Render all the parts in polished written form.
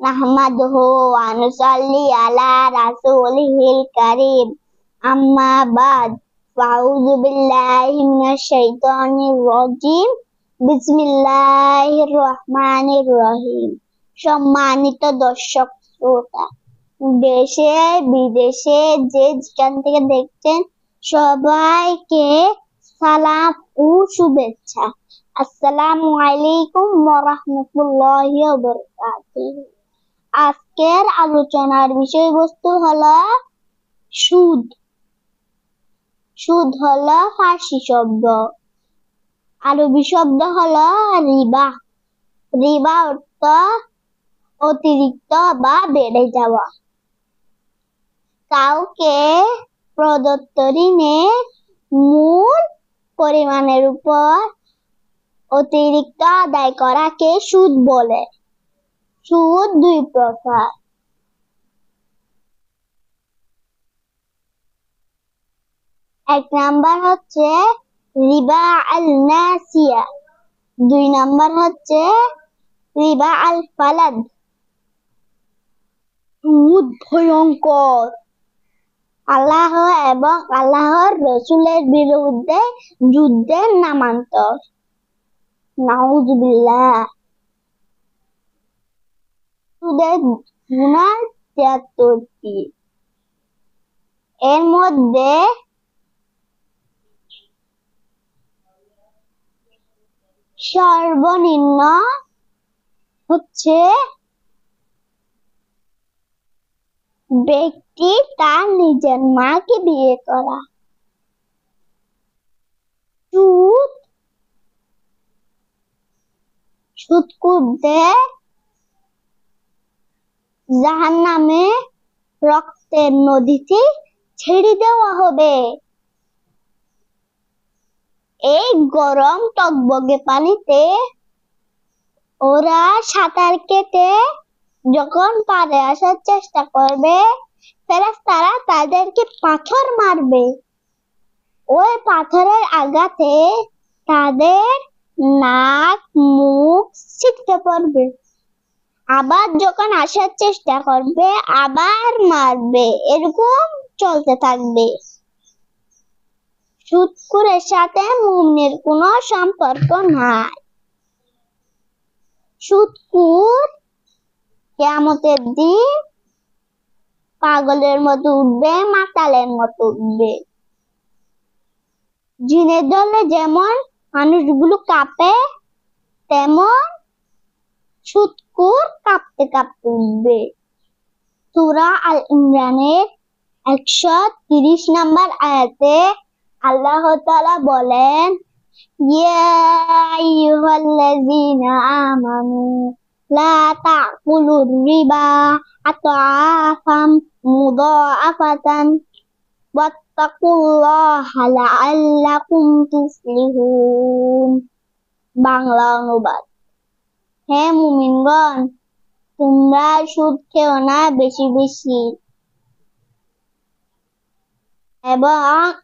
নাহমাদুহু ওয়া নুসাল্লি আলা রাসূলিহিল কারীম আম্মা বাদ ফাউযু বিল্লাহি মিনাশ শাইতানির রাজীম বিসমিল্লাহির রহমানির রহিম। সম্মানিত দর্শক শ্রোতা, দেশে বিদেশে যে যেখান থেকে দেখছেন সবাইকে সালাম ও শুভেচ্ছা। আসসালামু আলাইকুম ওয়া রাহমাতুল্লাহি ওয়া বারাকাতুহু। আজকের আলোচনার বিষয়বস্তু হলো সুদ। সুদ হলো ফার্সি শব্দ, আরবি শব্দ হলো রিবা। রিবা অর্থ অতিরিক্ত বা বেড়ে যাওয়া। কাউকে প্রদত্ত ঋণের মূল পরিমাণের উপর অতিরিক্ত আদায় করাকে সুদ বলে। সুদ দুই প্রকার। এক নাম্বার হচ্ছে রিবা আল নাসিয়া, দুই নাম্বার হচ্ছে রিবা আল ফালাদ। সুদ ভয়ঙ্কর। আল্লাহ এবং আল্লাহর রাসূলের বিরুদ্ধে যুদ্ধের নামান্তর। নাউযুবিল্লাহ। সুদের গুনাহ ৭৩টি। এর মধ্যে সর্বনিম্ন হচ্ছে ব্যক্তি তার নিজের মাকে বিয়ে করা। সুদখোরদের জাহান্নামে রক্তের নদীতে ছেড়ে দেওয়া হবে। এই গরম টকবকে পানিতে ওরা সাঁতার কেটে যখন পাড়ে আসার চেষ্টা করবে, ফেরেশতারা তাদেরকে পাথর মারবে। ওই পাথরের আঘাতে তাদের নাক মুখ ছিটকে পড়বে। আবার যখন আসার চেষ্টা করবে আবার মারবে। এরকম চলতে থাকবে। সুদখোরের সাথে মুমিনের কোনো সম্পর্ক নাই। সুদখোর কিয়ামতের দিন পাগলের মতো উঠবে, মাতালের মতো উঠবে। জিনের দলে যেমন মানুষগুলো কাঁপে, তেমন সুদখোর কাঁপতে কাঁপতে উঠবে। সূরা আল ইমরানের ১৩০ নম্বর আয়াতে আল্লাহ তাআলা বলেন, ইয়া আইয়ুহাল্লাযীনা আমানু লা তাকুলুর রিবা আতআফাম মুদাআফাতান ওয়াত্তাকুল্লাহা লাআল্লাকুম তুফলিহুন। বাংলা অনুবাদ। হে মুমিনগণ, তোমরা সুদ খেও না বেশি বেশি, এবং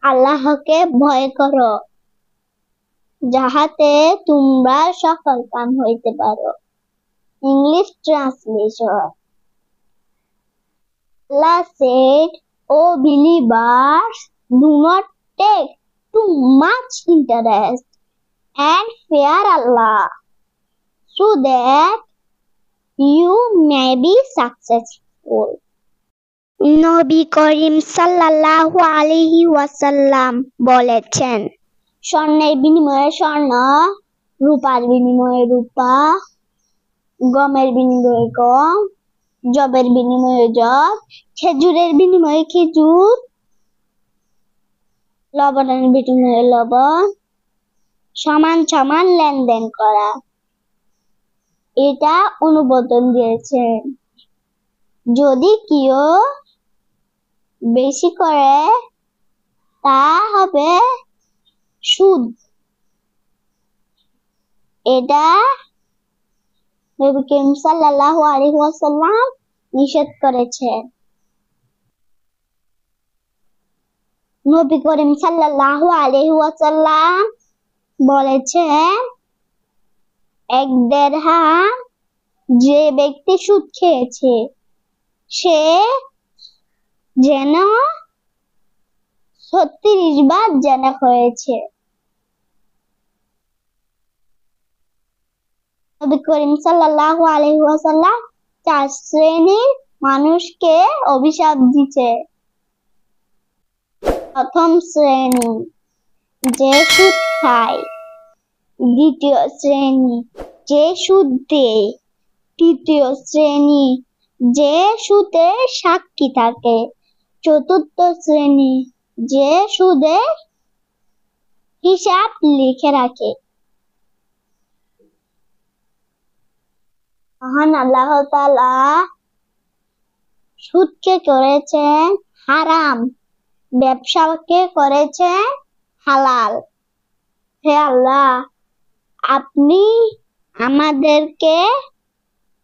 আল্লাহকে ভয় করো, যাহাতে তোমরা সফলকাম হইতে পারো। English translation. Allah said, O believers, do not take too much interest and fear Allah, so that you may be successful. Nabi Karim সাল্লাল্লাহু আলাইহি ওয়াসাল্লাম বলেছেন, স্বর্ণের বিনিময়ে স্বর্ণ, রূপার বিনিময়ে রূপা, গমের বিনিময়ে গম, জবের বিনিময়ে জব, খেজুরের বিনিময়ে খেজুর, লবণের বিনিময়ে লবণ, সমান সমান লেনদেন করা। এটা অনুমোদন দিয়েছেন। যদি কেউ বেশি করে তা হবে সুদ। এটা নবী করিম সাল্লাল্লাহু আলাইহি ওয়াসাল্লাম নিষেধ করেছেন। নবী করিম সাল্লাল্লাহু আলাইহি ওয়াসাল্লাম বলেছেন, এক দেরহাম যে ব্যক্তি সুদ খেয়েছে সে যেন 36 বার জেনা হয়েছে। নবী করিম সাল্লাল্লাহু আলাইহি ওয়াসাল্লাম 4 শ্রেণীর মানুষকে অভিশাপ দিয়েছে। প্রথম শ্রেণী যে সুদ খায়, দ্বিতীয় শ্রেণী যে সুদ দেয়, তৃতীয় শ্রেণী যে সুদে সাক্ষী থাকে, চতুর্থ শ্রেণী যে সুদে হিসাব লিখে রাখে। মহান আল্লাহ তাআলা সুদকে করেছেন হারাম, ব্যবসাকে করেছেন হালাল। হে আল্লাহ, আপনি আমাদেরকে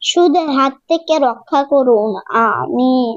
সুদের হাত থেকে রক্ষা করুন। আমিন।